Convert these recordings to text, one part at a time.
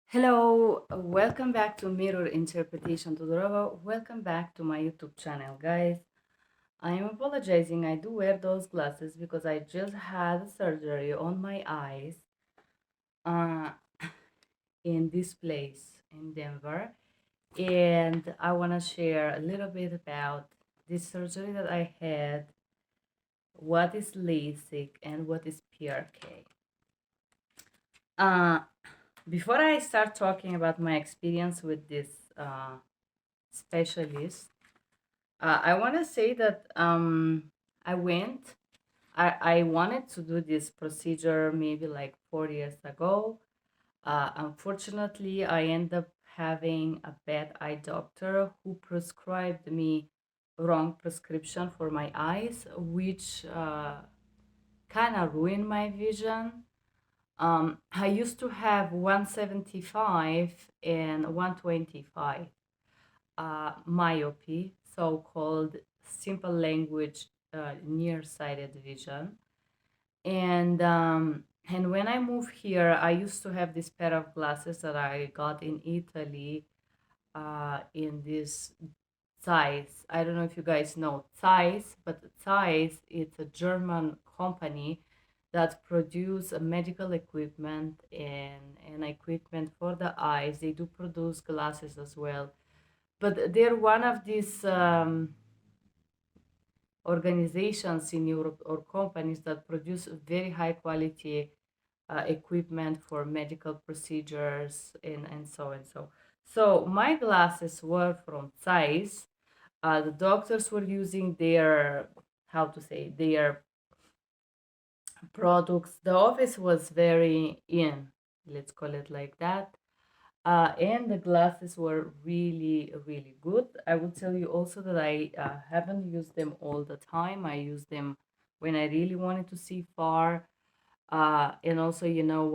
Hello, welcome back to Mirror Interpretation Todorova. Welcome back to my YouTube channel, guys. I am apologizing. I do wear those glasses because I just had surgery on my eyes uh, in this place in Denver. And I want to share a little bit about this surgery that I had, what is LASIK, and what is PRK. Uh, Before I start talking about my experience with this specialist, I want to say that I wanted to do this procedure maybe like 4 years ago. Unfortunately, I ended up having a bad eye doctor who prescribed me wrong prescription for my eyes, which kind of ruined my vision. I used to have 175 and 125 myopia, so-called simple language nearsighted vision. And when I moved here, I used to have this pair of glasses that I got in Italy in this size. I don't know if you guys know size, but size it's a German company that produce medical equipment and equipment for the eyes. They do produce glasses as well, but they're one of these organizations in Europe or companies that produce very high quality equipment for medical procedures and so and so. So my glasses were from size. The doctors were using their, how to say, their products. The office was very in, let's call it like that. And the glasses were really, really good. I would tell you also that I haven't used them all the time. I use them when I really wanted to see far. And also,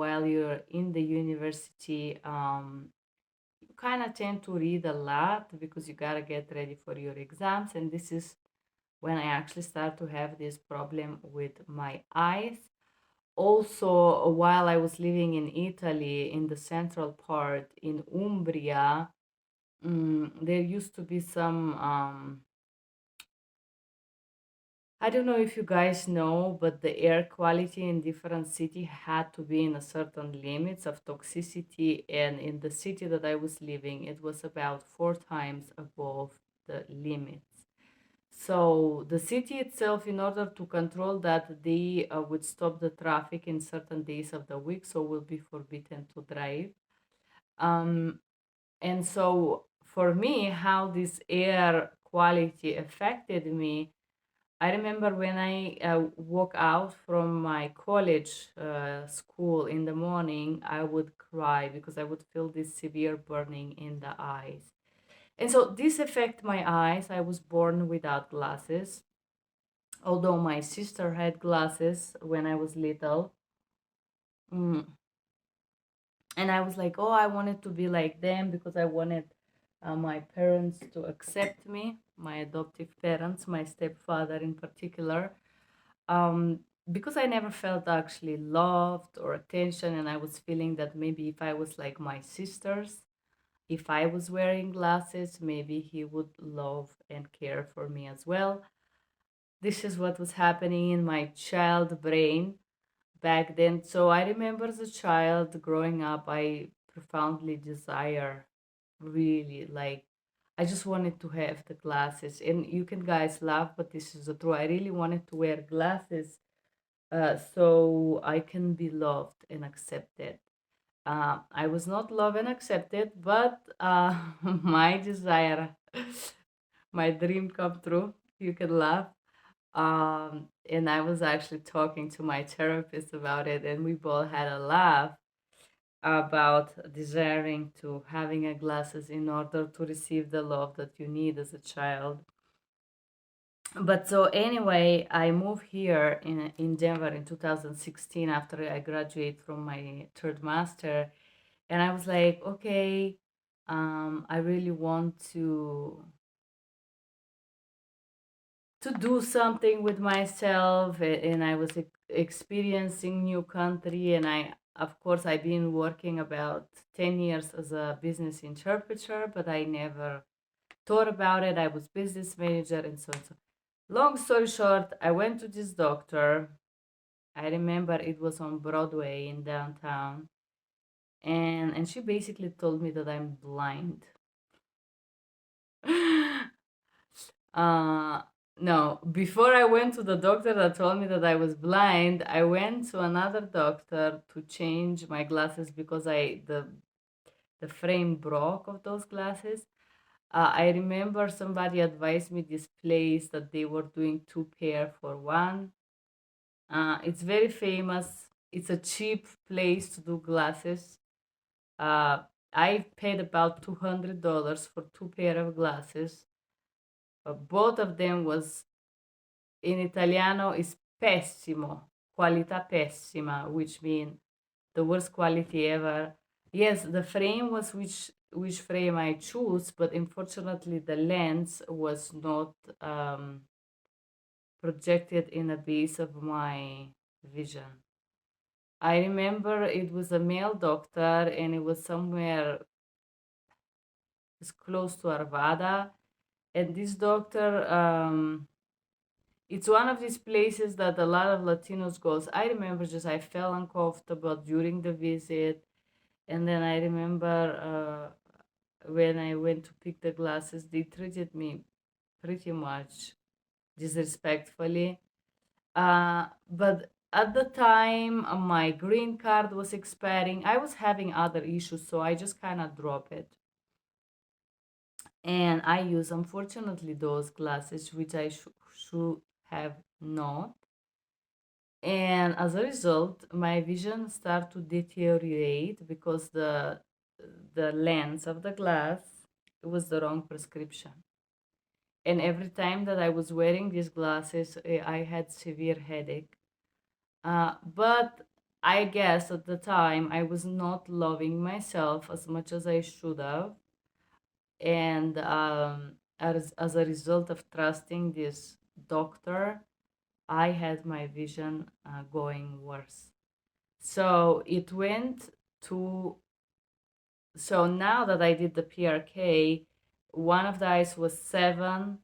while you're in the university, you kind of tend to read a lot because you got to get ready for your exams. And this is when I actually start to have this problem with my eyes. Also, while I was living in Italy, in the central part in Umbria, there used to be some, I don't know if you guys know, but the air quality in different city had to be in a certain limits of toxicity. And in the city that I was living, it was about 4 times above the limits. So the city itself, in order to control that, they would stop the traffic in certain days of the week, so will be forbidden to drive. Um, and so for me, how this air quality affected me, I remember when I walk out from my college school in the morning, I would cry because I would feel this severe burning in the eyes. And so this affect my eyes. I was born without glasses, although my sister had glasses when I was little. Mm. And I was like, oh, I wanted to be like them because I wanted my parents to accept me, my adoptive parents, my stepfather in particular, um, because I never felt actually loved or attention. And I was feeling that maybe if I was like my sisters, if I was wearing glasses, maybe he would love and care for me as well. This is what was happening in my child brain back then. So I remember as a child growing up, I profoundly desire, really, like, I just wanted to have the glasses. And you can guys laugh, but this is the truth. I really wanted to wear glasses so I can be loved and accepted. I was not loved and accepted, but my desire, my dream come true. You can laugh. And I was actually talking to my therapist about it, and we both had a laugh about desiring to having a glasses in order to receive the love that you need as a child. But so anyway, I moved here in Denver in 2016 after I graduated from my third master, and I was like, okay, I really want to do something with myself, and I was experiencing new country, and Of course, I've been working about 10 years as a business interpreter, but I never thought about it. I was business manager and so on. So long story short, I went to this doctor. I remember it was on Broadway in downtown, and she basically told me that I'm blind. uh no, before I went to the doctor that told me that I was blind, I went to another doctor to change my glasses because the frame broke of those glasses. I remember somebody advised me this place that they were doing two pair for one. It's very famous. It's a cheap place to do glasses. Uh, I paid about $200 for two pair of glasses. Both of them was in Italiano is pessimo, qualità pessima, which means the worst quality ever. Yes, the frame was which frame I choose, but unfortunately the lens was not projected in the base of my vision. I remember it was a male doctor and it was somewhere it's close to Arvada. And this doctor, it's one of these places that a lot of Latinos goes. I remember just I felt uncomfortable during the visit. And then I remember when I went to pick the glasses, they treated me pretty much disrespectfully. But at the time, my green card was expiring. I was having other issues, so I just kind of dropped it. And I use, unfortunately, those glasses, which I should have not. And as a result, my vision started to deteriorate because the lens of the glass was the wrong prescription. And every time that I was wearing these glasses, I had severe headache. But I guess at the time I was not loving myself as much as I should have, and as a result of trusting this doctor, I had my vision going worse. So it went to so now that I did the PRK, one of the eyes was 7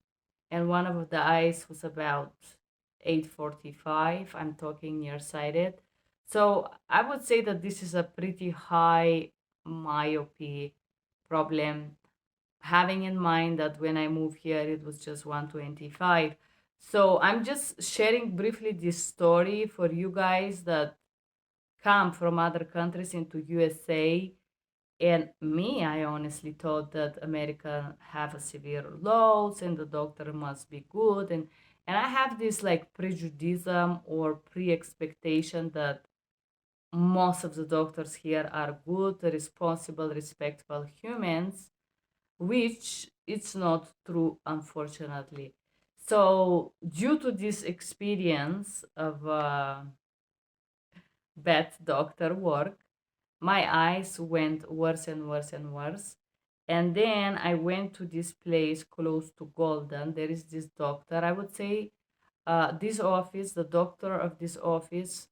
and one of the eyes was about 845. I'm talking nearsighted. So I would say that this is a pretty high myopia problem, having in mind that when I moved here it was just 125. So I'm just sharing briefly this story for you guys that come from other countries into USA. And me, I honestly thought that America have a severe loss and the doctor must be good. And I have this like prejudice or pre-expectation that most of the doctors here are good, responsible, respectful humans, which it's not true, unfortunately. So due to this experience of bad doctor work, my eyes went worse and worse and worse. And then I went to this place close to Golden. There is this doctor. I would say this office, the doctor of this office,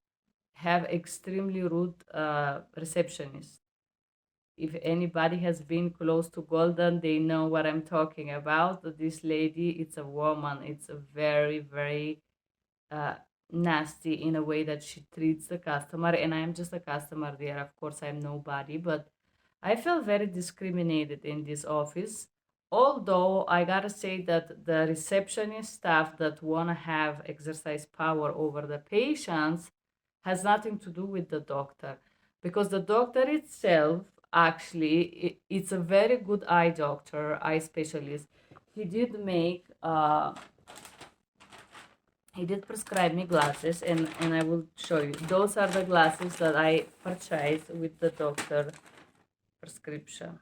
have extremely rude receptionists. If anybody has been close to Golden, they know what I'm talking about. This lady, it's a woman. It's a very, very uh, nasty in a way that she treats the customer. And I'm just a customer there. Of course, I'm nobody, but I felt very discriminated in this office. Although I gotta say that the receptionist staff that wanna have exercise power over the patients has nothing to do with the doctor, because the doctor itself actually it's a very good eye doctor, eye specialist. He did make he did prescribe me glasses, and I will show you. Those are the glasses that I purchased with the doctor prescription.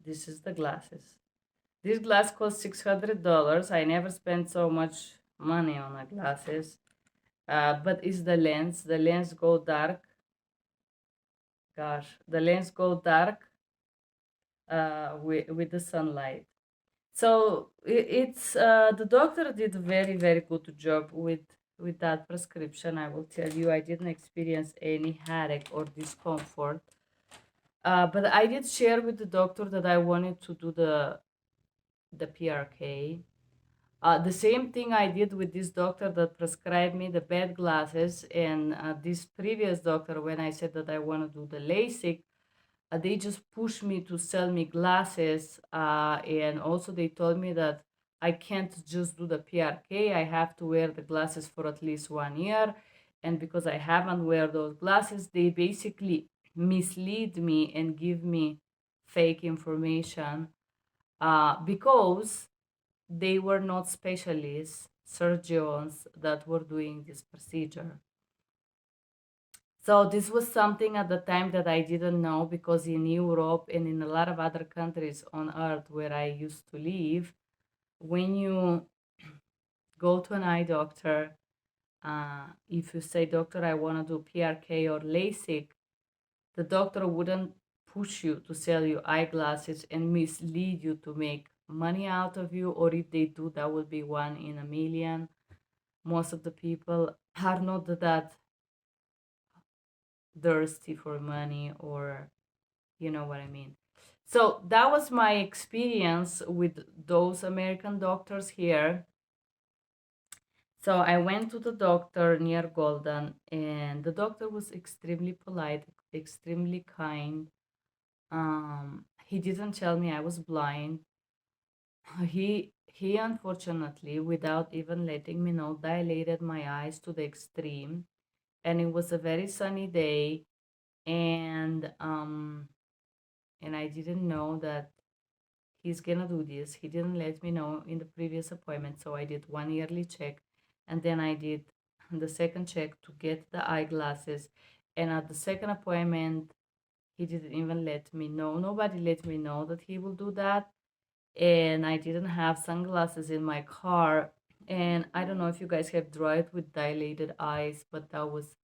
This is the glasses. This glass cost $600. I never spent so much money on the glasses. But it's the lens. The lens go dark. Gosh, the lens go dark with the sunlight. So it's the doctor did a very, very good job with with that prescription. I will tell you, I didn't experience any headache or discomfort. But I did share with the doctor that I wanted to do the PRK. The same thing I did with this doctor that prescribed me the bad glasses, and this previous doctor, when I said that I want to do the LASIK, they just pushed me to sell me glasses, and also they told me that I can't just do the PRK. I have to wear the glasses for at least 1 year, and because I haven't wear those glasses, they basically mislead me and give me fake information, because they were not specialists, surgeons that were doing this procedure. So this was something at the time that I didn't know, because in Europe and in a lot of other countries on earth where I used to live, when you go to an eye doctor, if you say, "Doctor, I want to do PRK or LASIK," the doctor wouldn't push you to sell you eyeglasses and mislead you to make money out of you, or if they do, that would be one in a million. Most of the people are not that thirsty for money, or you know what I mean. So that was my experience with those American doctors here. So I went to the doctor near Golden, and the doctor was extremely polite, extremely kind. He didn't tell me I was blind. He unfortunately, without even letting me know, dilated my eyes to the extreme. And it was a very sunny day, and I didn't know that he's gonna do this. He didn't let me know in the previous appointment, so I did one yearly check, and then I did the second check to get the eyeglasses. And at the second appointment, he didn't even let me know. Nobody let me know that he will do that, and I didn't have sunglasses in my car. And I don't know if you guys have drive with dilated eyes, but that was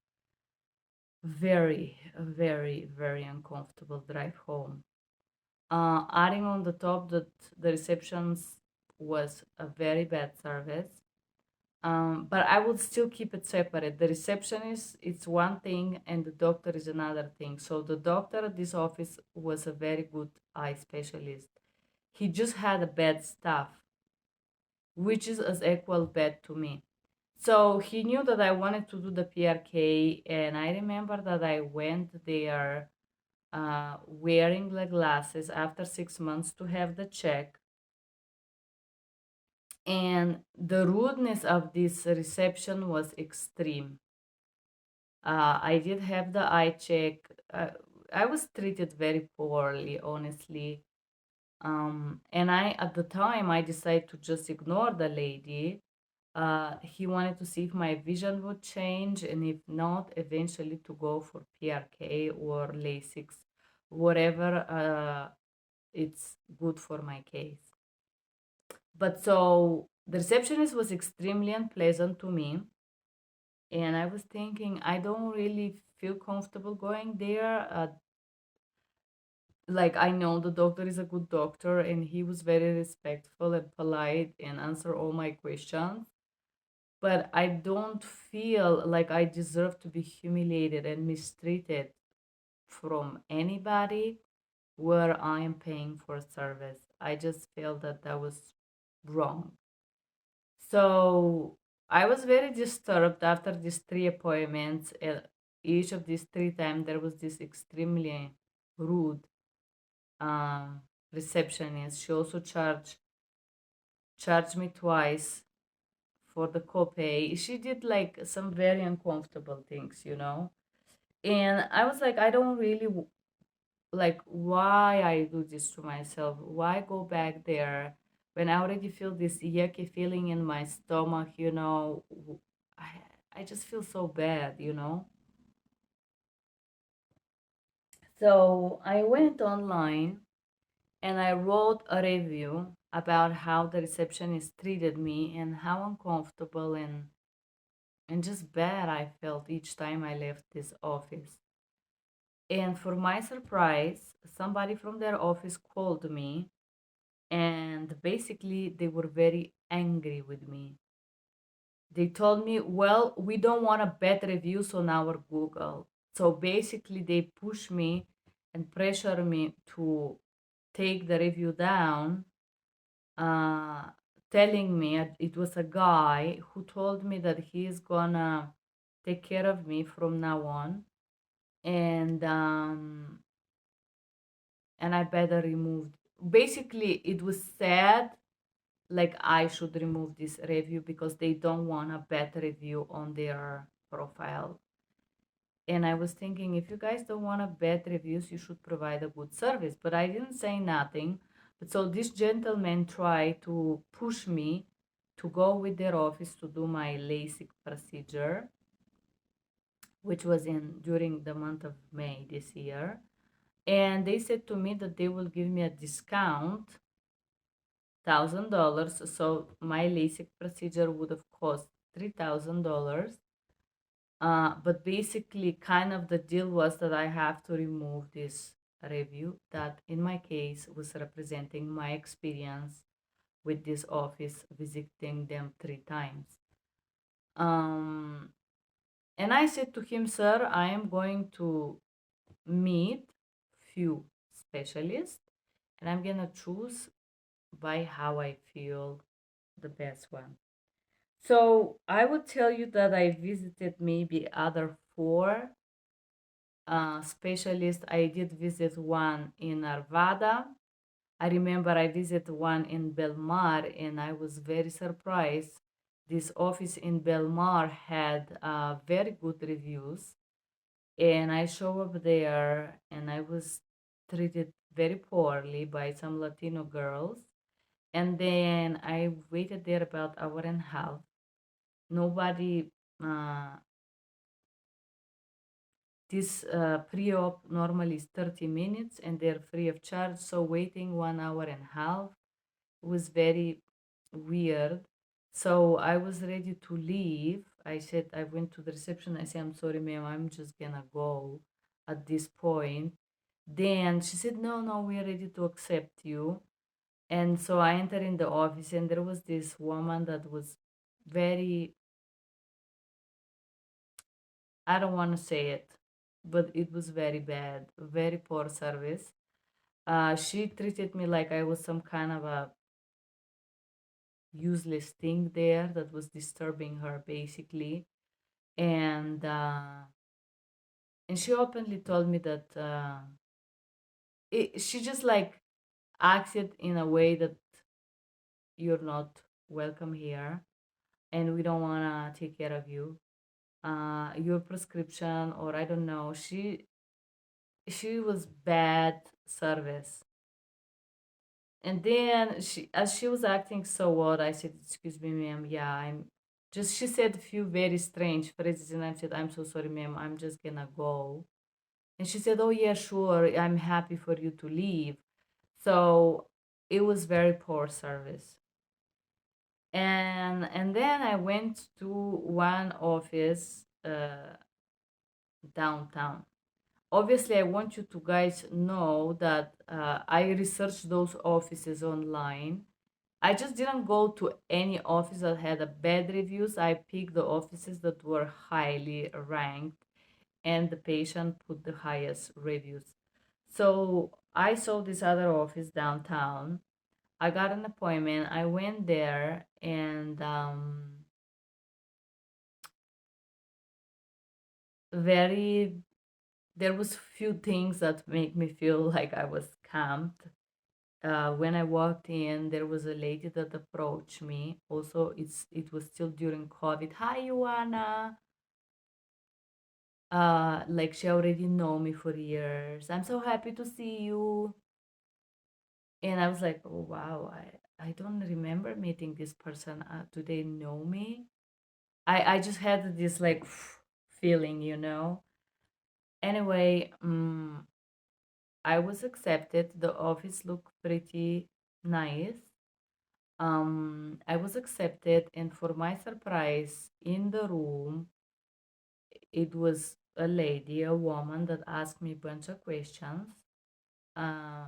very, very, very uncomfortable drive home. Adding on the top that the receptions was a very bad service. But I would still keep it separate. The receptionist it's one thing, and the doctor is another thing. So the doctor at this office was a very good eye specialist. He just had a bad staff, which is as equal bad to me. So he knew that I wanted to do the PRK, and I remember that I went there wearing the glasses after 6 months to have the check. And the rudeness of this reception was extreme. I did have the eye check. I was treated very poorly, honestly. And at the time, I decided to just ignore the lady. He wanted to see if my vision would change, and if not, eventually to go for PRK or LASIK, whatever it's good for my case. But so the receptionist was extremely unpleasant to me, and I was thinking I don't really feel comfortable going there. Like, I know the doctor is a good doctor, and he was very respectful and polite and answer all my questions, but I don't feel like I deserve to be humiliated and mistreated from anybody where I am paying for service. I just felt that that was wrong. So I was very disturbed after these three appointments. Each of these three times, there was this extremely rude um, receptionist. She also charged me twice for the copay. She did like some very uncomfortable things. And I was like, I don't really like why I do this to myself. Why go back there when I already feel this yucky feeling in my stomach. I just feel so bad. So I went online and I wrote a review about how the receptionist treated me and how uncomfortable and just bad I felt each time I left this office. And for my surprise, somebody from their office called me, and basically they were very angry with me. They told me, well, we don't want a bad reviews on our Google. So basically, they push me and pressure me to take the review down, uh, telling me it was a guy who told me that he is gonna take care of me from now on, and I better remove. Basically, it was said like I should remove this review because they don't want a bad review on their profile. And I was thinking, if you guys don't want a bad reviews, you should provide a good service. But I didn't say nothing. But so this gentleman tried to push me to go with their office to do my LASIK procedure, which was in during the month of May this year. And they said to me that they will give me a discount, $1,000. So my LASIK procedure would have cost $3,000. But basically, kind of the deal was that I have to remove this review that, in my case, was representing my experience with this office, visiting them 3 times. Um, and I said to him, sir, I am going to meet few specialists, and I'm gonna choose by how I feel the best one. So I would tell you that I visited maybe other four specialist. I did visit one in Arvada. I remember I visited one in Belmar, and I was very surprised. This office in Belmar had very good reviews, and I show up there, and I was treated very poorly by some Latino girls. And then I waited there about hour and a half. Nobody uh, This pre-op normally is 30 minutes and they're free of charge. So waiting 1 hour and a half was very weird. So I was ready to leave. I said, I went to the reception. I said, I'm sorry, ma'am, I'm just gonna go at this point. Then she said, no, no, we're ready to accept you. And so I entered in the office, and there was this woman that was very, I don't want to say it, but it was very bad, very poor service. She treated me like I was some kind of a useless thing there that was disturbing her, basically. And she openly told me that she just like acted in a way that you're not welcome here, and we don't want to take care of you. Your prescription, or I don't know. She was bad service. And then as she was acting so odd, I said, "Excuse me, ma'am. Yeah, I'm just." She said a few very strange phrases, and I said, "I'm so sorry, ma'am. I'm just gonna go." And she said, "Oh yeah, sure. I'm happy for you to leave." So it was very poor service. And then I went to one office downtown. Obviously, I want you to guys know that I researched those offices online. I just didn't go to any office that had a bad reviews. I picked the offices that were highly ranked and the patient put the highest reviews. So I saw this other office downtown. I got an appointment. I went there, and very there was few things that make me feel like I was scammed. When I walked in, there was a lady that approached me. Also, it was still during COVID. Hi, Ioana. Like she already know me for years. I'm so happy to see you. And I was like, oh wow, I don't remember meeting this person. Do they know me? I just had this like feeling, you know. Anyway, I was accepted. The office looked pretty nice. I was accepted, and for my surprise, in the room, it was a lady, a woman that asked me a bunch of questions. Uh,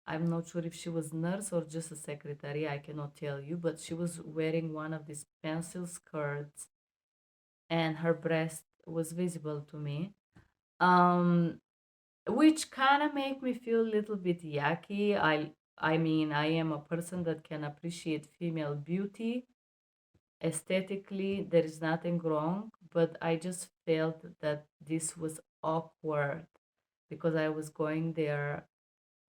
I'm not sure if she was nurse or just a secretary, I cannot tell you, but she was wearing one of these pencil skirts and her breast was visible to me. Um, which kind of make me feel a little bit yucky. I mean, I am a person that can appreciate female beauty. Aesthetically, there is nothing wrong, but I just felt that this was awkward because I was going there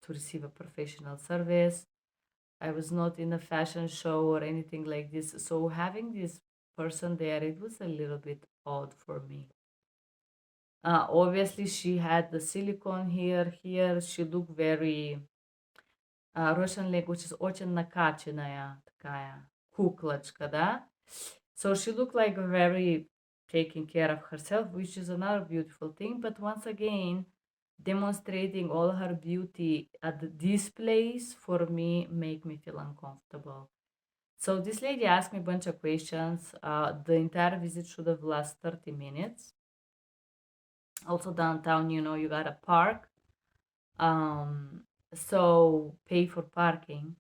to receive a professional service. I was not in a fashion show or anything like this. So having this person there, it was a little bit odd for me. Obviously, she had the silicone here. She looked very Russian language is очень накачанная такая куклочка, да? So she looked like very taking care of herself, which is another beautiful thing. But once again, demonstrating all her beauty at this place for me make me feel uncomfortable. So this lady asked me a bunch of questions. The entire visit should have lasted 30 minutes. Also downtown, you got a park. Um, so pay for parking.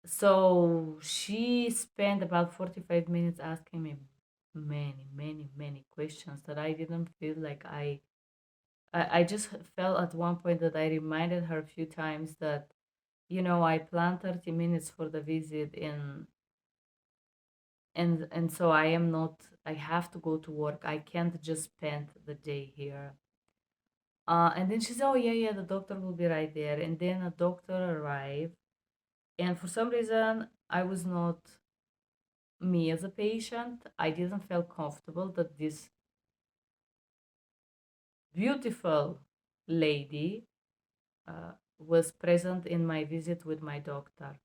So she spent about 45 minutes asking me many questions that I didn't feel like I just felt at one point that I reminded her a few times that, I planned 30 minutes for the visit and so I am not, I have to go to work. I can't just spend the day here. And then she said, oh, yeah, the doctor will be right there. And then a doctor arrived. And for some reason, I was not me as a patient. I didn't feel comfortable that this beautiful lady was present in my visit with my doctor.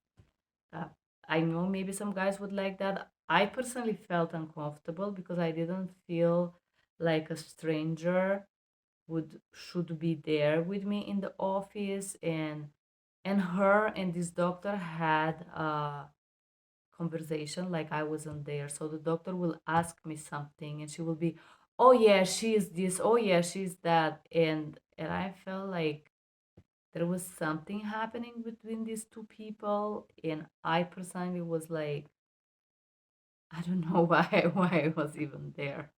Uh, I know maybe some guys would like that. I personally felt uncomfortable because I didn't feel like a stranger would should be there with me in the office, and her and this doctor had conversation like I wasn't there. So the doctor will ask me something and she will be, oh yeah, she is this, oh yeah, she's that. And I felt like there was something happening between these two people. And I personally was like, I don't know why I was even there.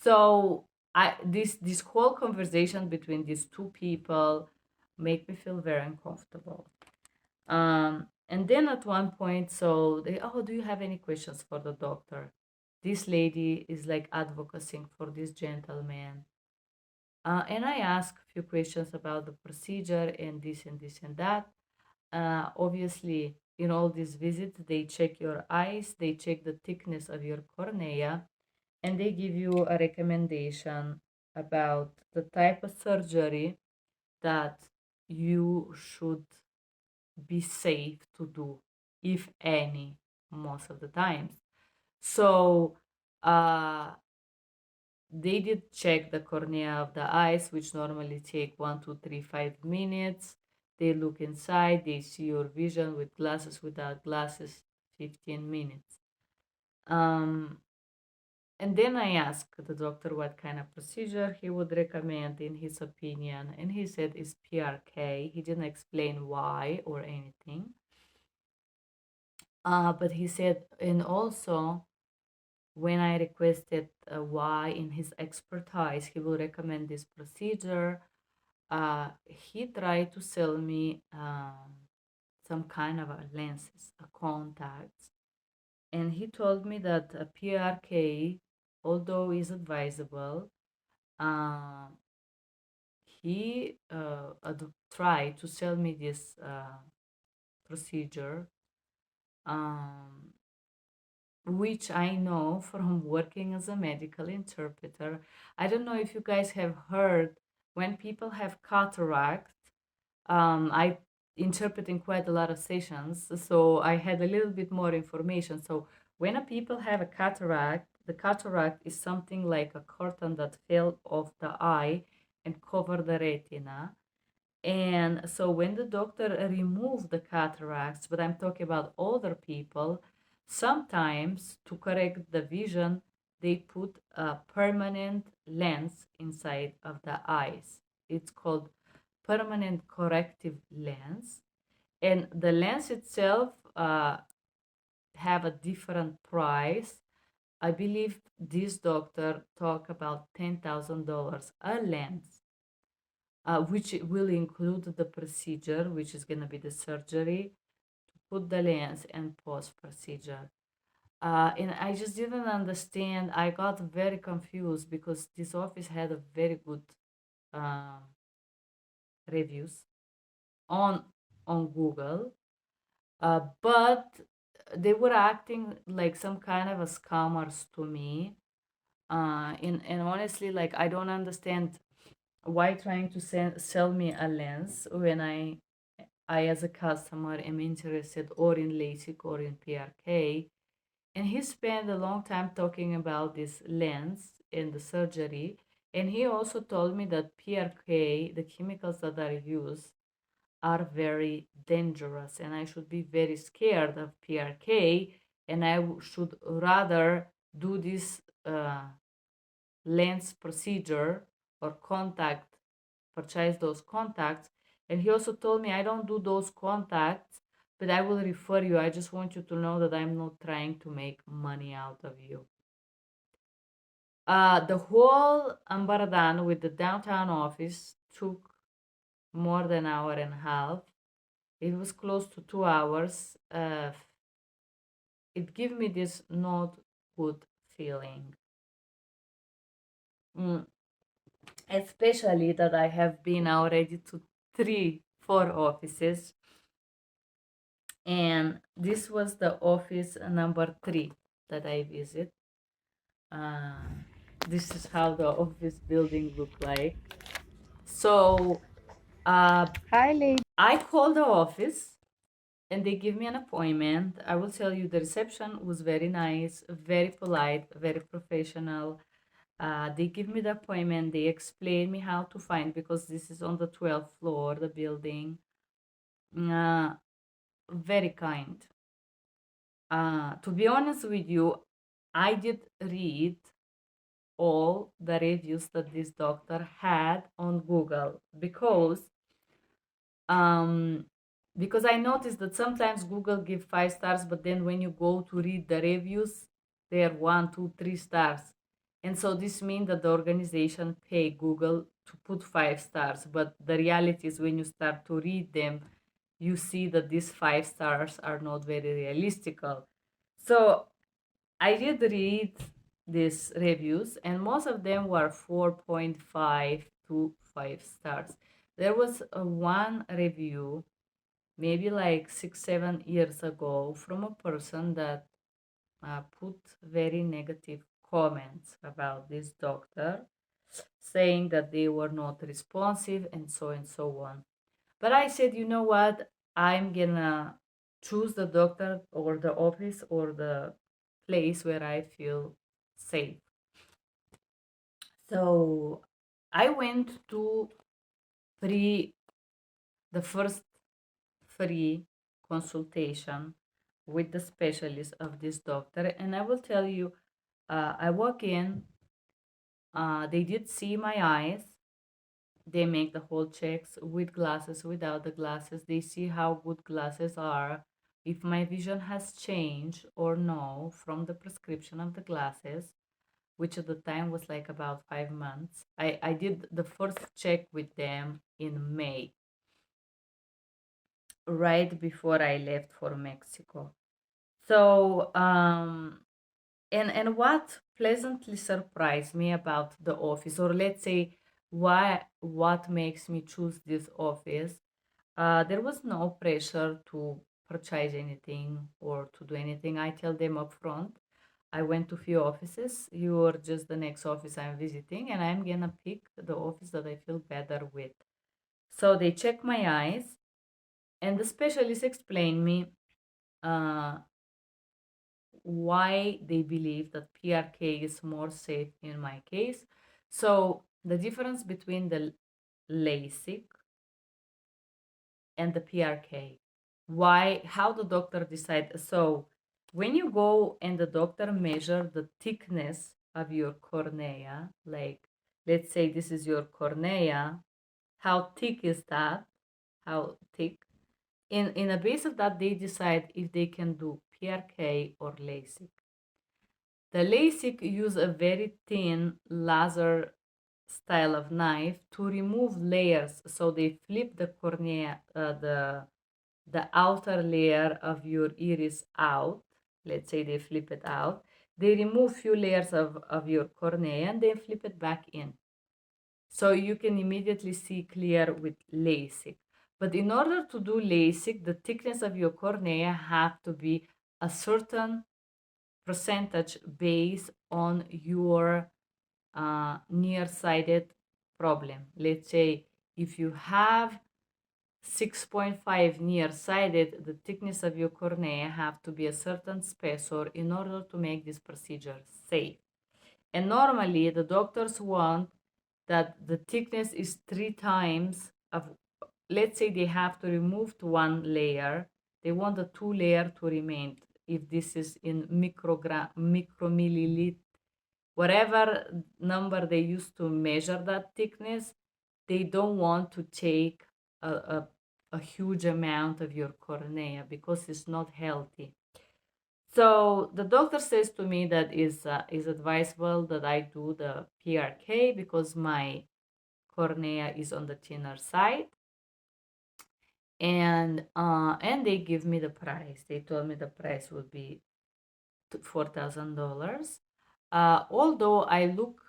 So I this whole conversation between these two people make me feel very uncomfortable. And then at one point, so they, oh, do you have any questions for the doctor? This lady is like advocating for this gentleman. And I ask a few questions about the procedure and this and this and that. Obviously, in all these visits, they check your eyes, they check the thickness of your cornea, and they give you a recommendation about the type of surgery that you should be safe to do, if any, most of the times. So uh, they did check the cornea of the eyes, which normally take 1, 2, 3, 5 minutes. They look inside, they see your vision with glasses, without glasses, 15 minutes. Um, and then I asked the doctor what kind of procedure he would recommend in his opinion, and he said it's PRK. He didn't explain why or anything. But he said, and also when I requested why in his expertise he will recommend this procedure, he tried to sell me some kind of a lenses, a contacts, and he told me that a PRK, although is advisable, uh, he tried to sell me this procedure. Um, which I know from working as a medical interpreter. I don't know if you guys have heard when people have cataract. I interpret in quite a lot of sessions, so I had a little bit more information. So when a people have a cataract, the cataract is something like a curtain that fell off the eye and cover the retina. And so when the doctor removed the cataracts, but I'm talking about older people, sometimes to correct the vision, they put a permanent lens inside of the eyes. It's called permanent corrective lens, and the lens itself have a different price. I believe this doctor talk about $10,000 a lens, which will include the procedure, which is going to be the surgery to put the lens and post procedure. And I just didn't understand. I got very confused because this office had a very good uh, reviews on Google, but they were acting like some kind of a scammers to me. And honestly, like I don't understand why trying to sell me a lens when I as a customer am interested or in LASIK or in PRK. And he spent a long time talking about this lens and the surgery. And he also told me that PRK, the chemicals that are used, are very dangerous, and I should be very scared of PRK, and should rather do this lens procedure or contact, purchase those contacts. And he also told me, I don't do those contacts, but I will refer you. I just want you to know that I'm not trying to make money out of you. The whole Ambaradan with the downtown office took more than an hour and a half. It was close to 2 hours. It gave me this not good feeling. Mm, especially that I have been already to three, four offices, and this was the office number three that I visit. Uh, this is how the office building look like. So uh, Hi, lady. I called the office and they give me an appointment. I will tell you the reception was very nice, very polite, very professional. They give me the appointment. They explain me how to find because this is on the 12th floor, the building. Uh, very kind. To be honest with you, I did read all the reviews that this doctor had on Google um, because I noticed that sometimes Google give 5 stars, but then when you go to read the reviews, they are 1, 2, 3 stars, and so this means that the organization pay Google to put 5 stars. But the reality is, when you start to read them, you see that these 5 stars are not very realistical. So I did read these reviews, and most of them were 4.5 to 5 stars. There was one review, maybe like 6, 7 years ago, from a person that put very negative comments about this doctor, saying that they were not responsive and so on. But I said, you know what? I'm gonna choose the doctor or the office or the place where I feel safe. So I went to free the first free consultation with the specialist of this doctor, and I will tell you, I walk in, they did see my eyes. They make the whole checks with glasses, without the glasses. They see how good glasses are, if my vision has changed or no from the prescription of the glasses, which at the time was like about 5 months. I did the first check with them in May, right before I left for Mexico. So, and what pleasantly surprised me about the office, or let's say what makes me choose this office, there was no pressure to purchase anything or to do anything. I tell them up front, I went to few offices. You are just the next office I'm visiting, and I'm gonna pick the office that I feel better with. So they check my eyes, and the specialist explained me uh, why they believe that PRK is more safe in my case. So the difference between the LASIK and the PRK. Why? How the doctor decide? So when you go and the doctor measure the thickness of your cornea, like let's say this is your cornea, how thick is that, how thick. In the base of that, they decide if they can do PRK or LASIK. The LASIK use a very thin laser style of knife to remove layers. So they flip the cornea, the outer layer of your iris out. Let's say they flip it out. They remove few layers of your cornea and then flip it back in. So you can immediately see clear with LASIK. But in order to do LASIK, the thickness of your cornea have to be a certain percentage based on your nearsighted problem. Let's say if you have 6.5 nearsighted, the thickness of your cornea have to be a certain spessor in order to make this procedure safe. And normally the doctors want that the thickness is 3 times of, let's say they have to remove one layer, they want the 2 layer to remain. If this is in micromilliliter, whatever number they use to measure that thickness, they don't want to take a huge amount of your cornea because it's not healthy. So the doctor says to me that is advisable that I do the PRK because my cornea is on the thinner side, and they give me the price. They told me the price would be $4,000. Although I look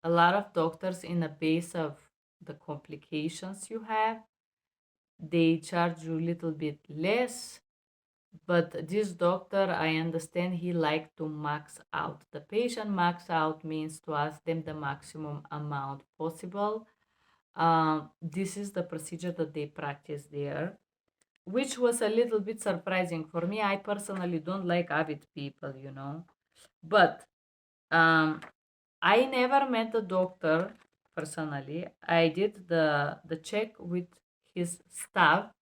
a lot of doctors in the base of the complications you have, they charge you a little bit less. But this doctor, I understand he like to max out the patient. Max out means to ask them the maximum amount possible. This is the procedure that they practice there, which was a little bit surprising for me. I personally don't like avid people, but I never met the doctor personally. I did the check with his staff,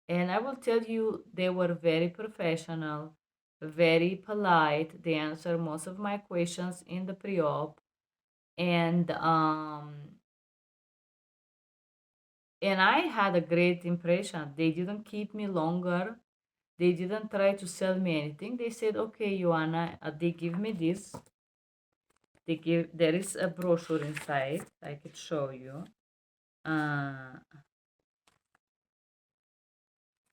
and I will tell you, they were very professional, very polite. They answered most of my questions in the pre-op, and I had a great impression. They didn't keep me longer. They didn't try to sell me anything. They said, "Okay, Joanna," they give me this. There is a brochure inside. I could show you. Uh,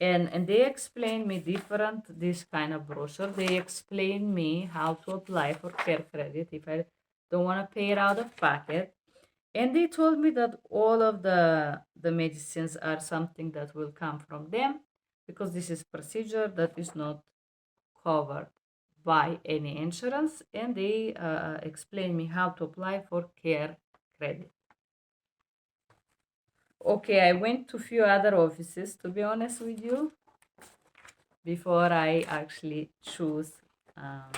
and they explain me different this kind of brochure. They explain me how to apply for care credit if I don't want to pay it out of pocket. And they told me that all of the medicines are something that will come from them because this is procedure that is not covered by any insurance. And they explain me how to apply for care credit. Okay, I went to few other offices, to be honest with you, before I actually choose um,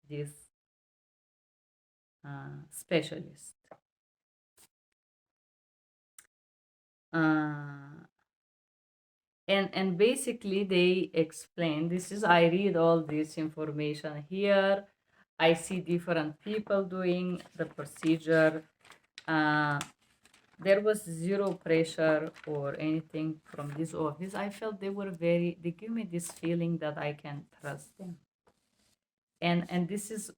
this specialist. Uh, and basically they explain, this is, I read all this information here. I see different people doing the procedure. There was zero pressure or anything from this office. I felt they give me this feeling that I can trust them. And this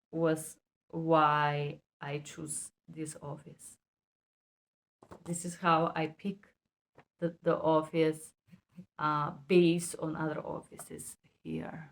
was why I choose this office. This is how I pick the office based on other offices here.